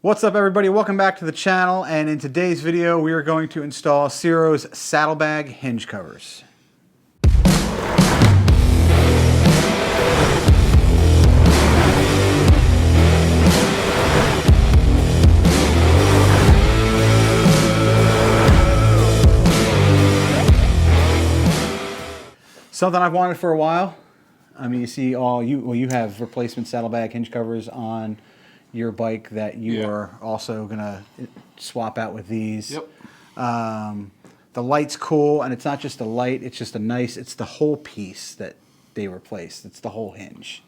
What's up, everybody? Welcome back to the channel, and in today's video we are going to install Ciro's Saddlebag hinge covers. Something I've wanted for a while. I mean, you see you have replacement saddlebag hinge covers on your bike that you are also gonna swap out with these. Yep. The light's cool, and it's not just the light, it's just it's the whole piece that they replaced. It's the whole hinge.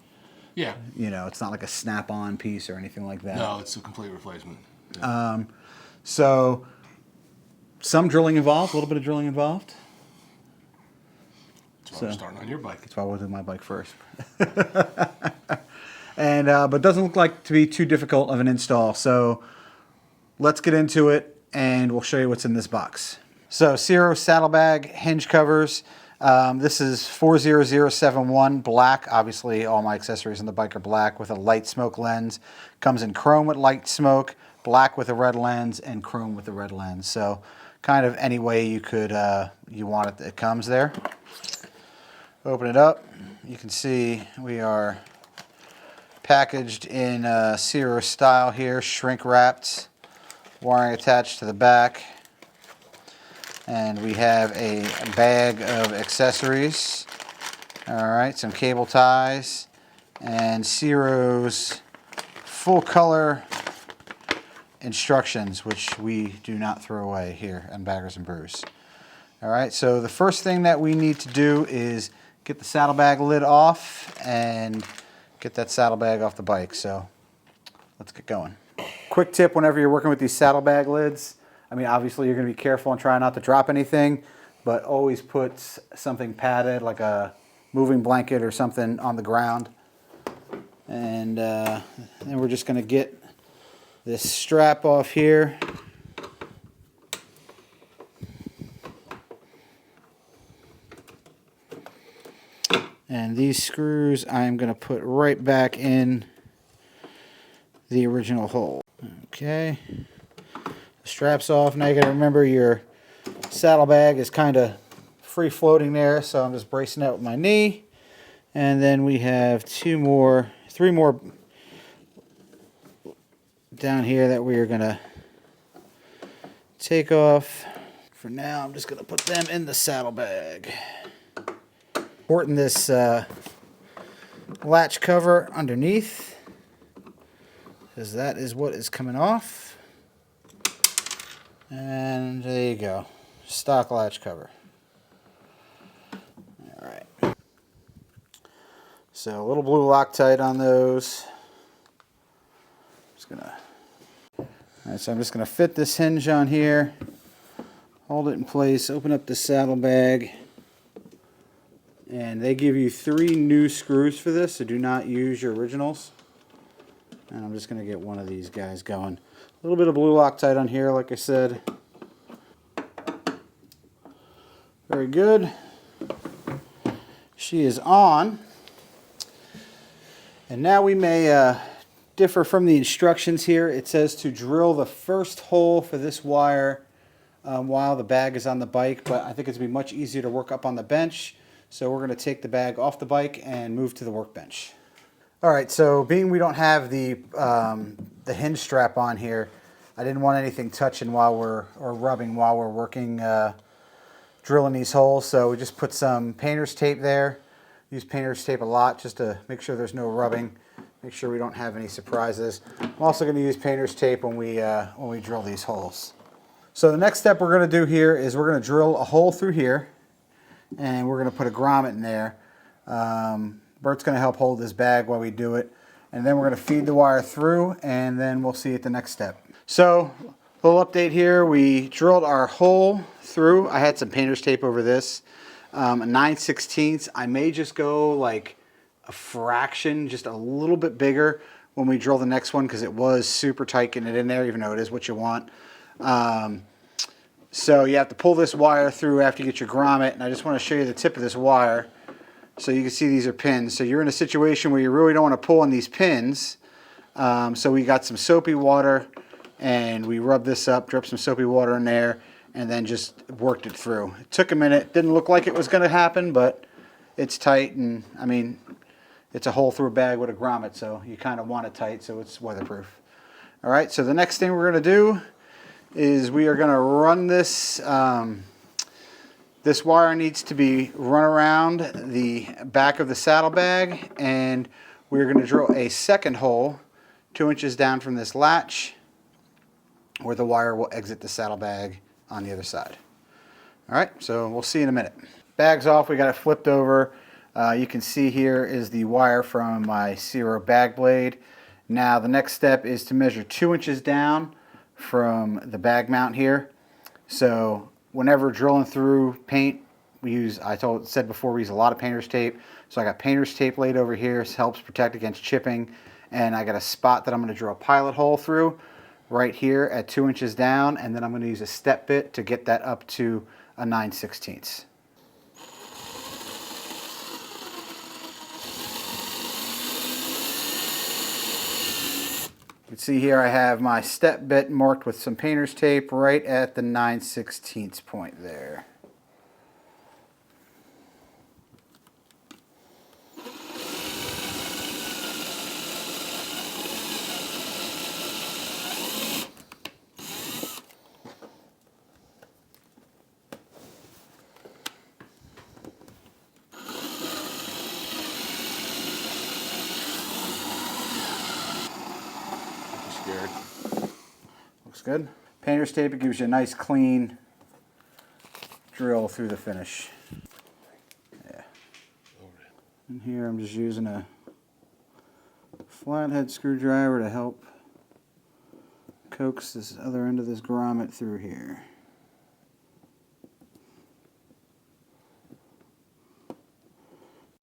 Yeah. You know, it's not like a snap-on piece or anything like that. No, it's a complete replacement. Yeah. So some drilling involved, a little bit of drilling involved. That's why we're starting on your bike. That's why we'll do my bike first. And but it doesn't look like to be too difficult of an install. So let's get into it, and we'll show you what's in this box. So Ciro Saddlebag hinge covers. This is 40071 black. Obviously, all my accessories on the bike are black with a light smoke lens. Comes in chrome with light smoke, black with a red lens, and chrome with a red lens. So kind of any way you could you want it, it comes there. Open it up. You can see we are packaged in Ciro style here, shrink wrapped, wiring attached to the back, and we have a bag of accessories. All right, some cable ties, and Ciro's full color instructions, which we do not throw away here on Baggers and Brews. All right, so the first thing that we need to do is get the saddlebag lid off and get that saddlebag off the bike. So let's get going. Quick tip whenever you're working with these saddlebag lids, I mean, obviously you're going to be careful and try not to drop anything, but always put something padded like a moving blanket or something on the ground. And then we're just going to get this strap off here. And these screws I'm going to put right back in the original hole. Okay. The strap's off. Now you got to remember your saddlebag is kind of free floating there, so I'm just bracing it with my knee. And then we have three more down here that we are going to take off. For now, I'm just going to put them in the saddlebag. Supporting this latch cover underneath, because that is what is coming off. And there you go, stock latch cover. All right. So a little blue Loctite on those. All right, so I'm just gonna fit this hinge on here, hold it in place, open up the saddlebag. And they give you 3 new screws for this, so do not use your originals. And I'm just going to get one of these guys going. A little bit of blue Loctite on here, like I said. Very good. She is on. And now we may differ from the instructions here. It says to drill the first hole for this wire while the bag is on the bike, but I think it's going to be much easier to work up on the bench. So we're going to take the bag off the bike and move to the workbench. All right, so being we don't have the hinge strap on here, I didn't want anything touching or rubbing while we're working, drilling these holes. So we just put some painter's tape there. Use painter's tape a lot just to make sure there's no rubbing. Make sure we don't have any surprises. I'm also going to use painter's tape when we drill these holes. So the next step we're going to do here is we're going to drill a hole through here. And we're going to put a grommet in there. Bert's going to help hold this bag while we do it. And then we're going to feed the wire through, and then we'll see at the next step. So, a little update here. We drilled our hole through. I had some painter's tape over this. 9/16. I may just go like a fraction, just a little bit bigger when we drill the next one, because it was super tight getting it in there, even though it is what you want. So you have to pull this wire through after you get your grommet, and I just want to show you the tip of this wire so you can see these are pins. So you're in a situation where you really don't want to pull on these pins So we got some soapy water, and we rubbed this up, dripped some soapy water in there, and then just worked it through. It took a minute. Didn't look like it was going to happen, but it's tight, and I mean, it's a hole through a bag with a grommet, so you kind of want it tight so it's weatherproof. All right, so the next thing we're going to do is we are going to run this. This wire needs to be run around the back of the saddlebag, and we're going to drill a second hole 2 inches down from this latch where the wire will exit the saddlebag on the other side. All right, so we'll see in a minute. Bag's off, we got it flipped over. You can see here is the wire from my Cero bag blade. Now the next step is to measure 2 inches down from the bag mount here. So whenever drilling through paint, we use, said before, we use a lot of painter's tape. So I got painter's tape laid over here. This helps protect against chipping. And I got a spot that I'm going to drill a pilot hole through right here at 2 inches down. And then I'm going to use a step bit to get that up to a 9/16. You can see here I have my step bit marked with some painter's tape right at the 9/16 point there. Scared. Looks good. Painter's tape, it gives you a nice clean drill through the finish. Yeah. And here I'm just using a flathead screwdriver to help coax this other end of this grommet through here.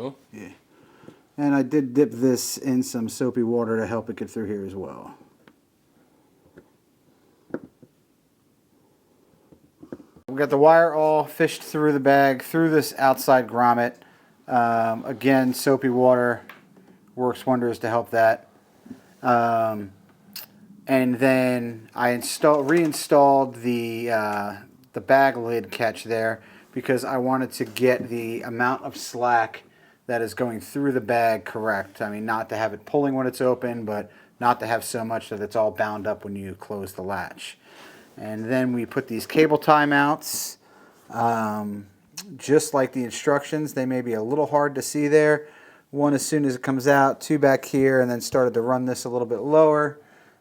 Oh. Yeah. And I did dip this in some soapy water to help it get through here as well. We got the wire all fished through the bag, through this outside grommet. Again, soapy water works wonders to help that. And then I reinstalled the bag lid catch there because I wanted to get the amount of slack that is going through the bag correct. I mean, not to have it pulling when it's open, but not to have so much that it's all bound up when you close the latch. And then we put these cable tie mounts, just like the instructions. They may be a little hard to see there. One as soon as it comes out, two back here, and then started to run this a little bit lower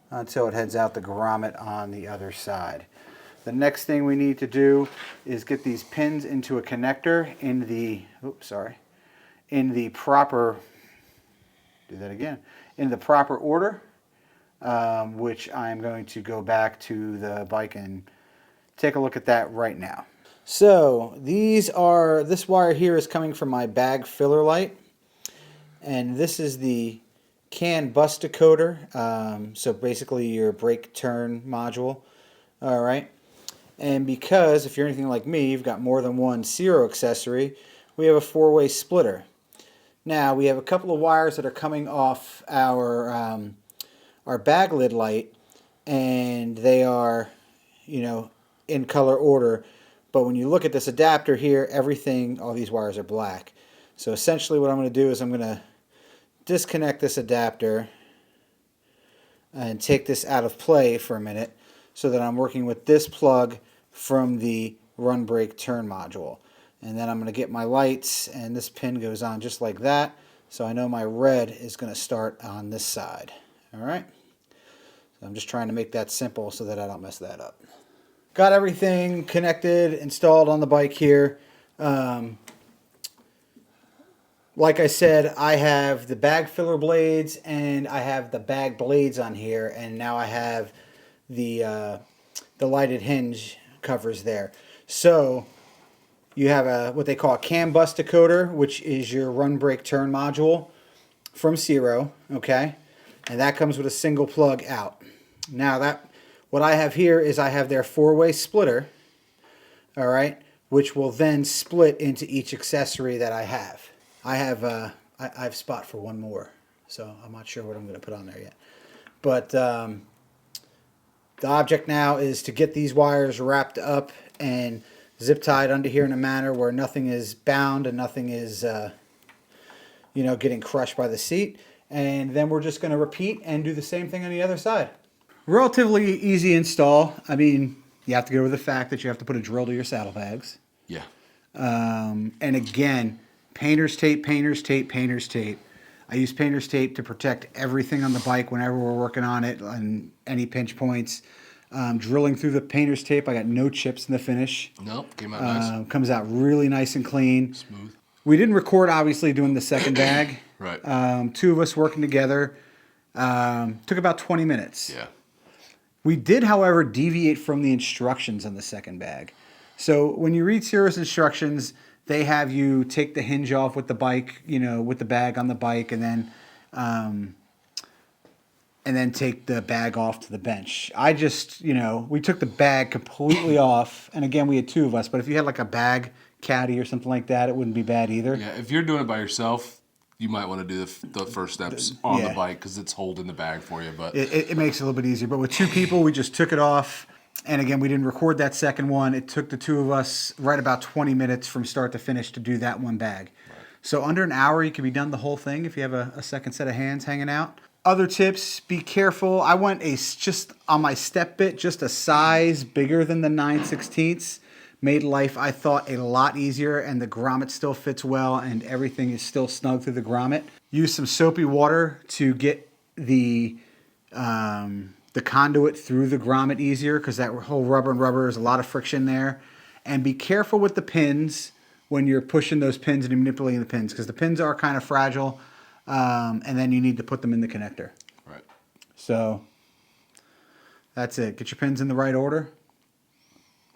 until it heads out the grommet on the other side. The next thing we need to do is get these pins into a connector in the, in the proper, in the proper order. Which I'm going to go back to the bike and take a look at that right now. So this wire here is coming from my bag filler light, and this is the CAN bus decoder. So basically your brake turn module. All right, and because if you're anything like me, you've got more than one Cero accessory, we have a 4-way splitter. Now we have a couple of wires that are coming off our bag lid light, and they are, in color order. But when you look at this adapter here, all these wires are black. So essentially what I'm going to do is I'm going to disconnect this adapter and take this out of play for a minute so that I'm working with this plug from the run brake turn module. And then I'm going to get my lights, and this pin goes on just like that. So I know my red is going to start on this side. All right. So I'm just trying to make that simple so that I don't mess that up. Got everything connected, installed on the bike here. Like I said, I have the bag filler blades and I have the bag blades on here, and now I have the lighted hinge covers there. So you have what they call a CAN bus decoder, which is your run brake turn module from Cero, okay? And that comes with a single plug out. Now what I have here is I have their 4-way splitter, all right, which will then split into each accessory that I have. I have spot for one more, so I'm not sure what I'm going to put on there yet. But the object now is to get these wires wrapped up and zip tied under here in a manner where nothing is bound and nothing is, getting crushed by the seat. And then we're just going to repeat and do the same thing on the other side. Relatively easy install. I mean, you have to go with the fact that you have to put a drill to your saddlebags. Yeah. And again, painter's tape, painter's tape, painter's tape. I use painter's tape to protect everything on the bike whenever we're working on it, on any pinch points. Drilling through the painter's tape, I got no chips in the finish. Nope, came out nice. Comes out really nice and clean. Smooth. We didn't record, obviously, doing the second bag. Right. Two of us working together. Took about 20 minutes. Yeah. We did, however, deviate from the instructions on the second bag. So when you read Ciro's instructions, they have you take the hinge off with the bike, with the bag on the bike, and then take the bag off to the bench. I just, we took the bag completely off, and again, we had two of us, but if you had like a bag caddy or something like that, it wouldn't be bad either. Yeah, if you're doing it by yourself, you might want to do the first steps on the bike because it's holding the bag for you. But it makes it a little bit easier. But with two people, we just took it off. And again, we didn't record that second one. It took the two of us right about 20 minutes from start to finish to do that one bag. Right. So under an hour, you can be done the whole thing if you have a second set of hands hanging out. Other tips, be careful. I went just on my step bit, just a size bigger than the 9/16. Made life, I thought, a lot easier, and the grommet still fits well, and everything is still snug through the grommet. Use some soapy water to get the conduit through the grommet easier, because that whole rubber and rubber is a lot of friction there. And be careful with the pins when you're pushing those pins and manipulating the pins, because the pins are kind of fragile, and then you need to put them in the connector. Right. So that's it. Get your pins in the right order.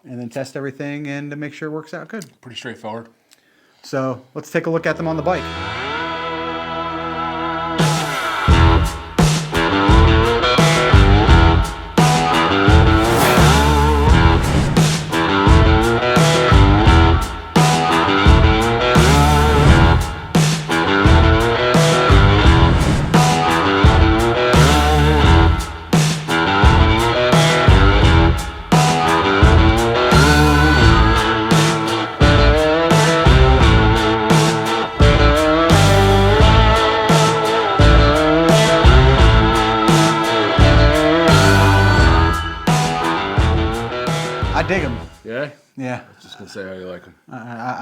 And then test everything and to make sure it works out good. Pretty straightforward. So let's take a look at them on the bike. I dig them. Yeah? Yeah. I was just going to say how you like them.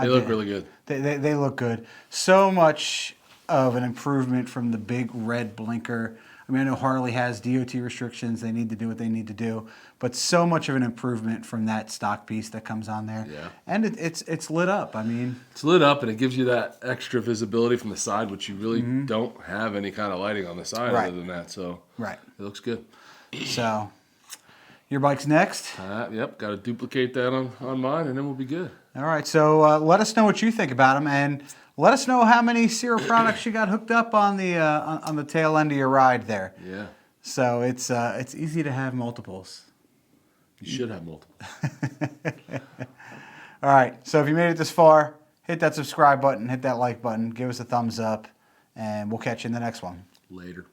They look really good. They look good. So much of an improvement from the big red blinker. I mean, I know Harley has DOT restrictions. They need to do what they need to do. But so much of an improvement from that stock piece that comes on there. Yeah. And it's lit up. I mean, it's lit up, and it gives you that extra visibility from the side, which you really don't have any kind of lighting on the side Right. other than that. So right. It looks good. So your bike's next. Yep, got to duplicate that on mine, and then we'll be good. All right, so let us know what you think about them, and let us know how many Ciro products you got hooked up on the tail end of your ride there. Yeah. So it's easy to have multiples. You should have multiple. All right, so if you made it this far, hit that subscribe button, hit that like button, give us a thumbs up, and we'll catch you in the next one. Later.